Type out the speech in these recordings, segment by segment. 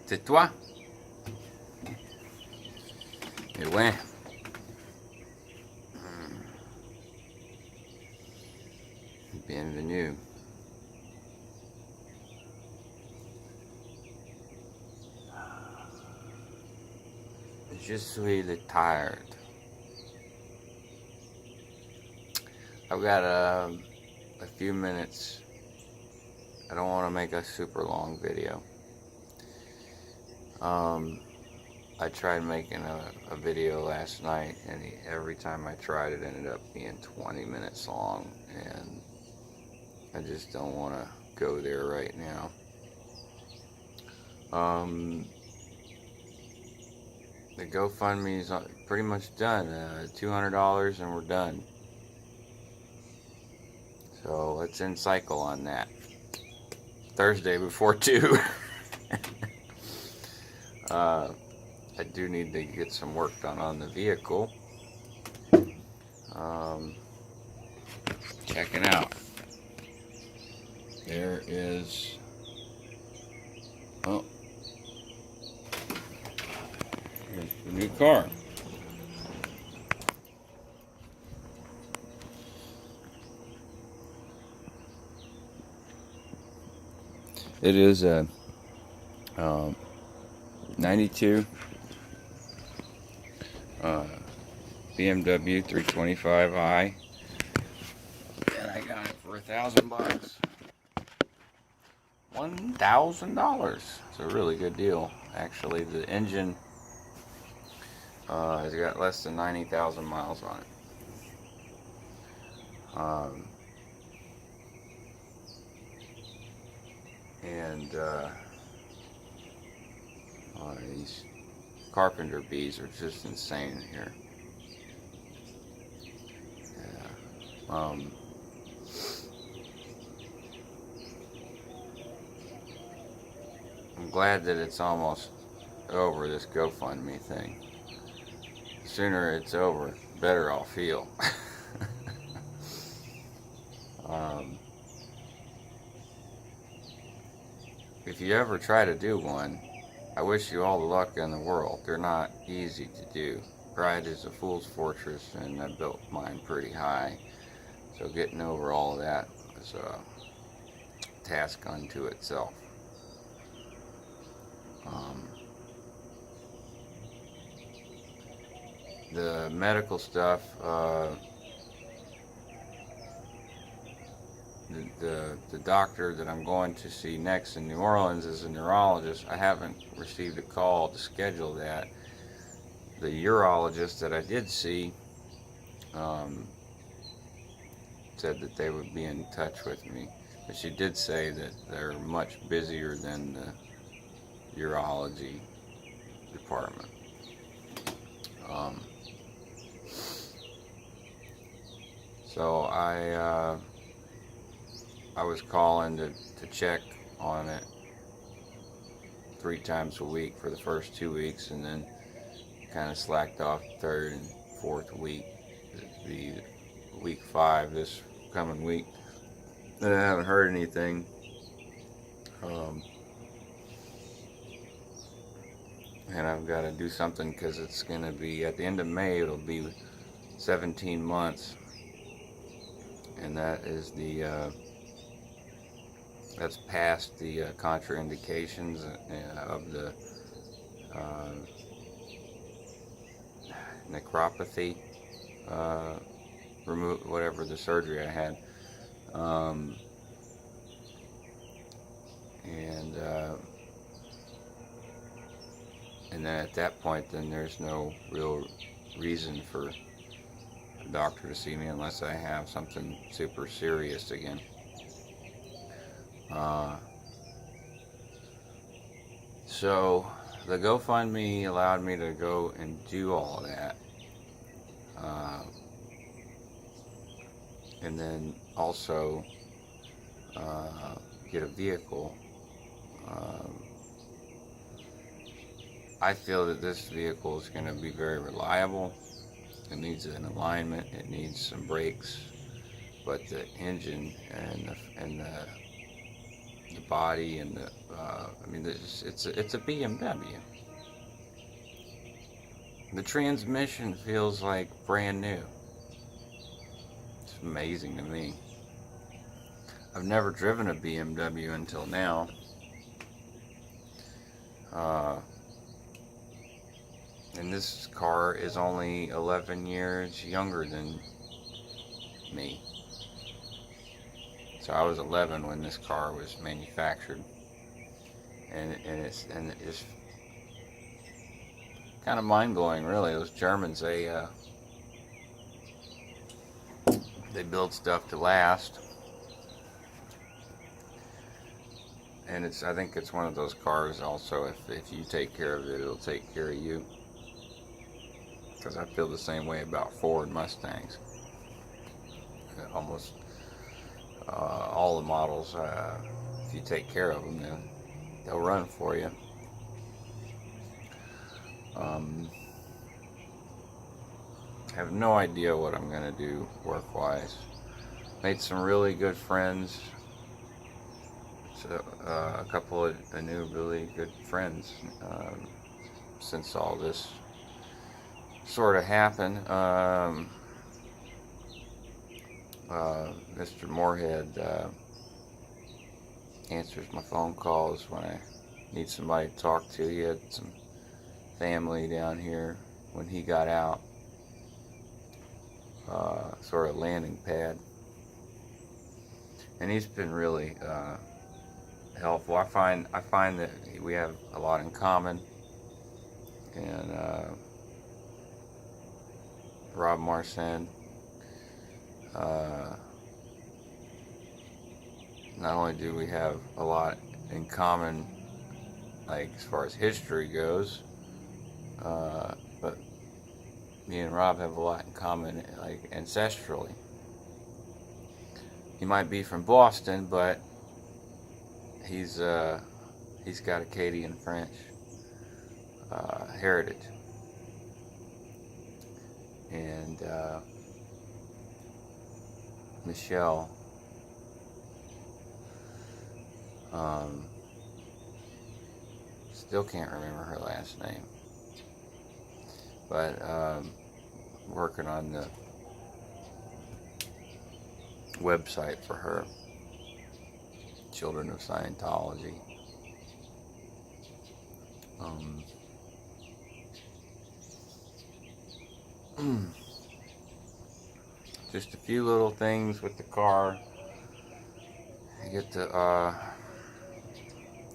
C'est toi? Et ouais. Bienvenue. Je suis tired. I've got a few minutes. I don't want to make a super long video. I tried making a video last night, and every time I tried it ended up being 20 minutes long, and I just don't want to go there right now. The GoFundMe is pretty much done. $200 and we're done. So let's end cycle on that. Thursday before 2. I do need to get some work done on the vehicle. Checking out. There is... Oh. Here's the new car. It is a 92 BMW 325i, and I got it for $1,000. $1,000. It's a really good deal. Actually, the engine has got less than 90,000 miles on it. These carpenter bees are just insane here. Yeah. I'm glad that it's almost over, this GoFundMe thing. The sooner it's over, the better I'll feel. If you ever try to do one, I wish you all the luck in the world. They're not easy to do. Pride is a fool's fortress, and I built mine pretty high. So getting over all of that was a task unto itself. The medical stuff, the doctor that I'm going to see next in New Orleans is a neurologist. I haven't received a call to schedule that. The urologist that I did see said that they would be in touch with me, but she did say that they're much busier than the urology department. So I was calling to check on it 3 times a week for the first 2 weeks, and then kind of slacked off the 3rd and 4th week. It'd be week 5 this coming week. Then I haven't heard anything. And I've got to do something, because it's going to be at the end of May. It'll be 17 months, and that is that's past the contraindications of the necropathy, remove whatever the surgery I had, and then at that point, then there's no real reason for a doctor to see me unless I have something super serious again. So the GoFundMe allowed me to go and do all that, and then also get a vehicle. I feel that this vehicle is going to be very reliable. It needs an alignment, it needs some brakes, but the engine and the the body and the, I mean, it's a BMW. The transmission feels like brand new. It's amazing to me. I've never driven a BMW until now. And this car is only 11 years younger than me. So I was 11 when this car was manufactured, and it's kind of mind blowing, really. Those Germans, they build stuff to last, and I think it's one of those cars. Also, if you take care of it, it'll take care of you. Because I feel the same way about Ford Mustangs. Almost all the models, if you take care of them, they'll run for you. I have no idea what I'm going to do work-wise. Made some really good friends. So, a couple of new really good friends since all this sort of happened. Mr. Moorhead answers my phone calls when I need somebody to talk to. He had some family down here when he got out, sort of landing pad, and he's been really helpful. I find that we have a lot in common, and Rob Marsan. Not only do we have a lot in common, like as far as history goes, but me and Rob have a lot in common, like ancestrally. He might be from Boston, but he's got Acadian French heritage, and Michelle, still can't remember her last name, but working on the website for her, Children of Scientology. Just a few little things with the car. I get to,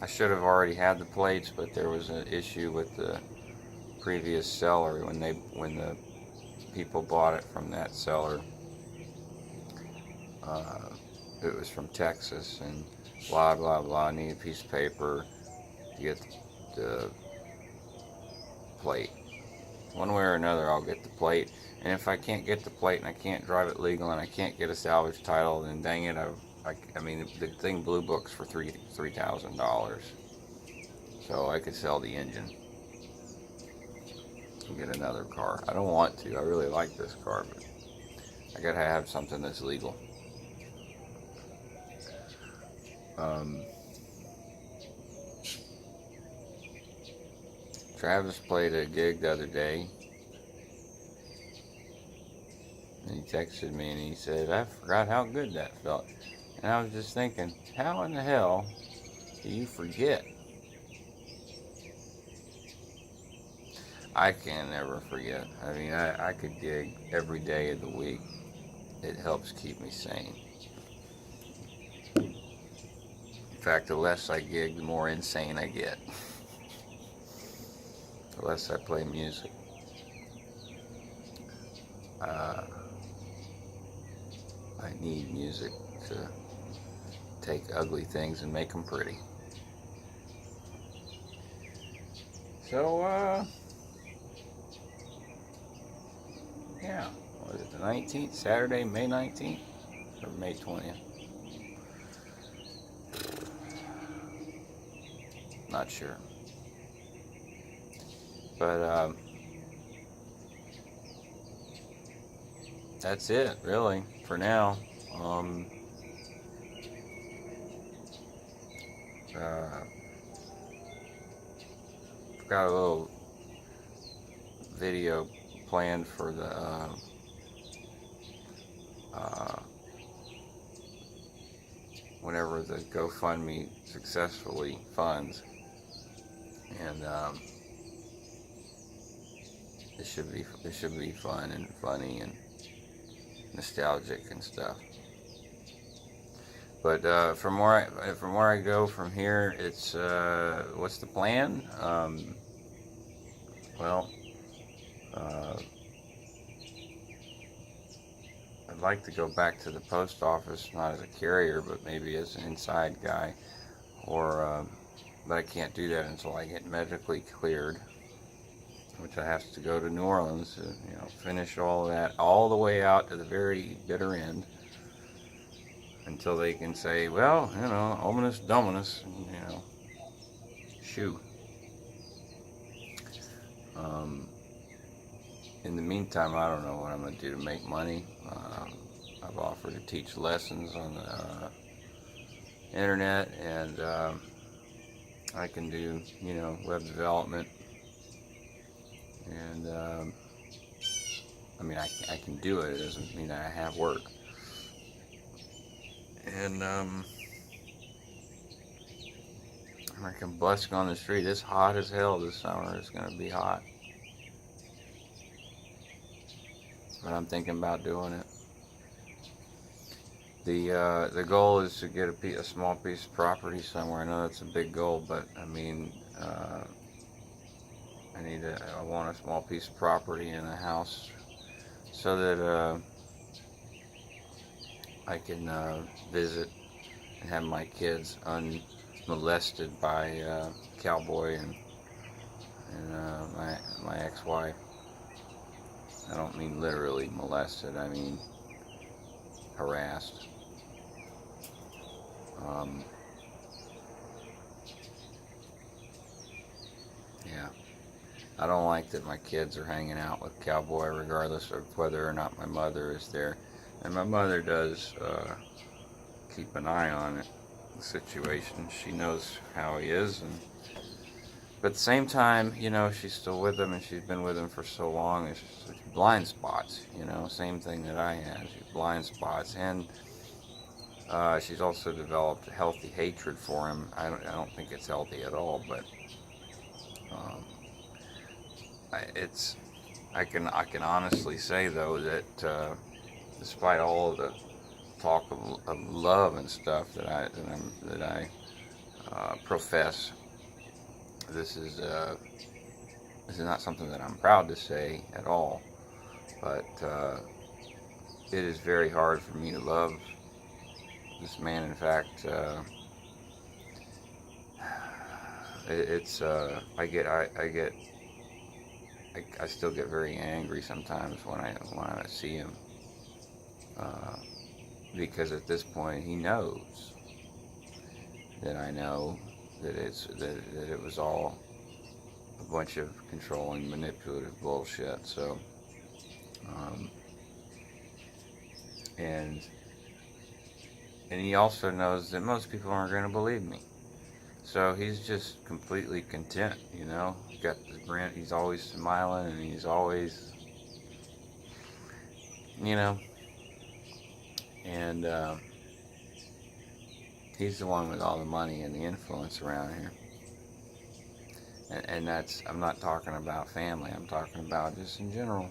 I should have already had the plates, but there was an issue with the previous seller when the people bought it from that seller. It was from Texas, and blah blah blah. I need a piece of paper to get the plate. One way or another, I'll get the plate. And if I can't get the plate and I can't drive it legal and I can't get a salvage title, then dang it, I mean, the thing blue books for $3,000. So I could sell the engine and get another car. I don't want to. I really like this car, but I gotta have something that's legal. Travis played a gig the other day, and he texted me and he said, I forgot how good that felt. And I was just thinking, how in the hell do you forget? I can never forget. I mean, I could gig every day of the week. It helps keep me sane. In fact, the less I gig, the more insane I get. The less I play music. I need music to take ugly things and make them pretty. So, yeah, was it the 19th? Saturday, May 19th? Or May 20th? Not sure. But, that's it, really, for now. I've got a little video planned for the whenever the GoFundMe successfully funds, and it should be fun and funny and nostalgic and stuff. But from where I go from here, it's what's the plan? Well, I'd like to go back to the post office, not as a carrier, but maybe as an inside guy, or but I can't do that until I get medically cleared, which I have to go to New Orleans to, finish all of that all the way out to the very bitter end, until they can say, well, ominous dominus, shoo. In the meantime, I don't know what I'm going to do to make money. I've offered to teach lessons on the internet, and I can do, web development. And, I mean, I can do it. It doesn't mean that I have work. And, I can busk on the street. It's hot as hell this summer. It's going to be hot. But I'm thinking about doing it. The goal is to get a small piece of property somewhere. I know that's a big goal, but I mean, I want a small piece of property and a house so that I can visit and have my kids unmolested by Cowboy and my ex-wife. I don't mean literally molested, I mean harassed. Yeah. I don't like that my kids are hanging out with Cowboy regardless of whether or not my mother is there. And my mother does keep an eye on it, the situation. She knows how he is, but at the same time, she's still with him, and she's been with him for so long. It's just blind spots, same thing that I had. She's blind spots, and she's also developed a healthy hatred for him. I don't think it's healthy at all, but I can honestly say though that despite all of the talk of love and stuff that I profess, this is not something that I'm proud to say at all, but it is very hard for me to love this man. In fact, I still get very angry sometimes when I see him, because at this point he knows that I know that it was all a bunch of controlling, manipulative bullshit. So, and he also knows that most people aren't going to believe me. So he's just completely content, got this grin. He's always smiling, and he's always, and he's the one with all the money and the influence around here. And I'm not talking about family, I'm talking about just in general,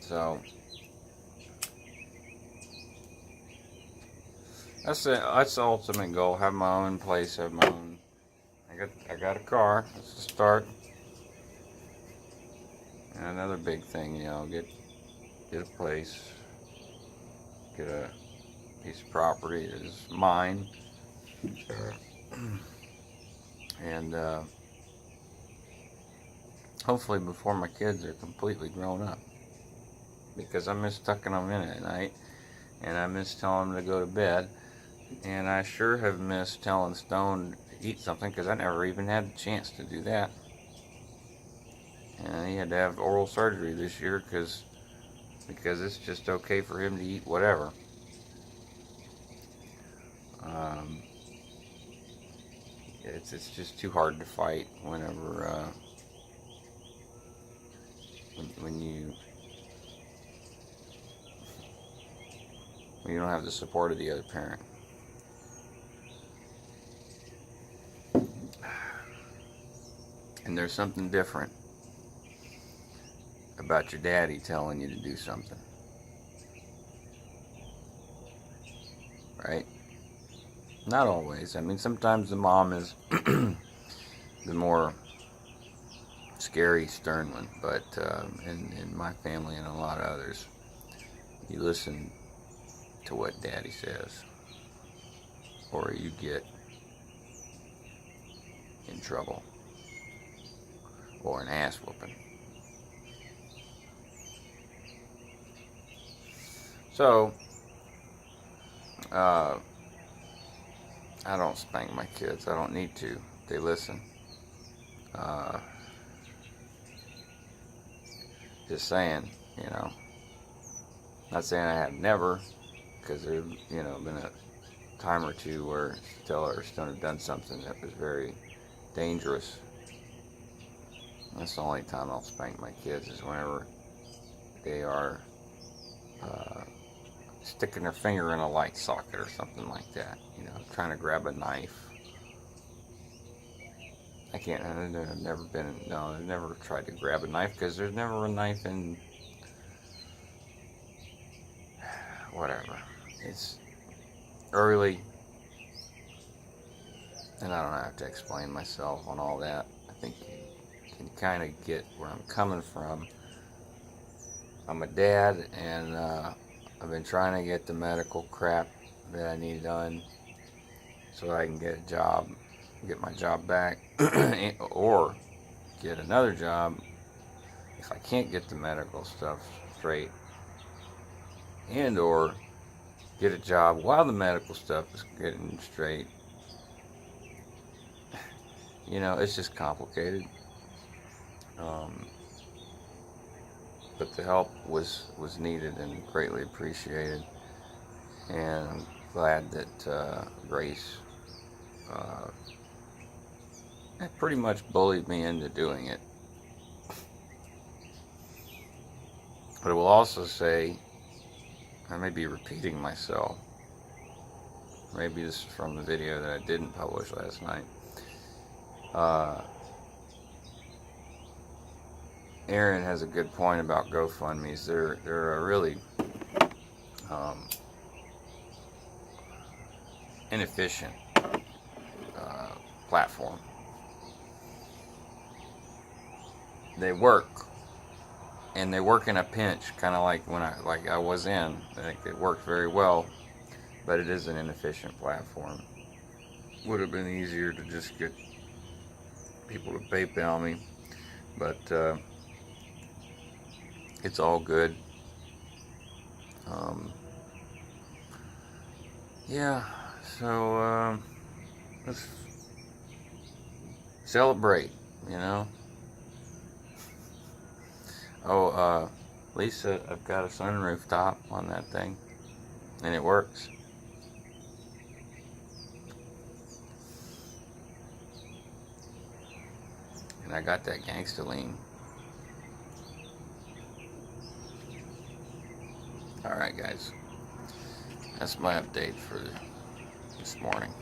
So that's the ultimate goal. Have my own place, have my own. I got a car. That's the start. And another big thing, get a place, get a piece of property that is mine, and hopefully before my kids are completely grown up, because I miss tucking them in at night, and I miss telling them to go to bed, and I sure have missed telling Stone to eat something, because I never even had the chance to do that. And he had to have oral surgery this year because it's just okay for him to eat whatever. Um, it's just too hard to fight whenever when you don't have the support of the other parent. And there's something different about your daddy telling you to do something, right? Not always. I mean, sometimes the mom is the more scary, stern one, but in my family and a lot of others, you listen to what daddy says, or you get in trouble, or an ass whooping. So, I don't spank my kids. I don't need to. They listen. Just saying, you know. Not saying I have never, because there's, you know, been a time or two where Stella or Stone have done something that was very dangerous. That's the only time I'll spank my kids, is whenever they are sticking their finger in a light socket or something like that, you know, trying to grab a knife. I've never tried to grab a knife, because there's never a knife in, whatever. It's early, and I don't have to explain myself on all that. I think you can kind of get where I'm coming from. I'm a dad, and I've been trying to get the medical crap that I need done so I can get a job, get my job back, or get another job if I can't get the medical stuff straight, and or get a job while the medical stuff is getting straight. You know, it's just complicated. But the help was needed and greatly appreciated, and I'm glad that Grace pretty much bullied me into doing it. But I will also say, I may be repeating myself. Maybe this is from the video that I didn't publish last night. Aaron has a good point about GoFundMe's. They're a really inefficient platform. They work, and they work in a pinch, kind of like when I was in. I think it worked very well, but it is an inefficient platform. Would have been easier to just get people to PayPal me, but it's all good. Yeah, so let's celebrate, you know. Oh, Lisa, I've got a sunroof top on that thing, and it works. And I got that gangsta lean. Alright guys, that's my update for this morning.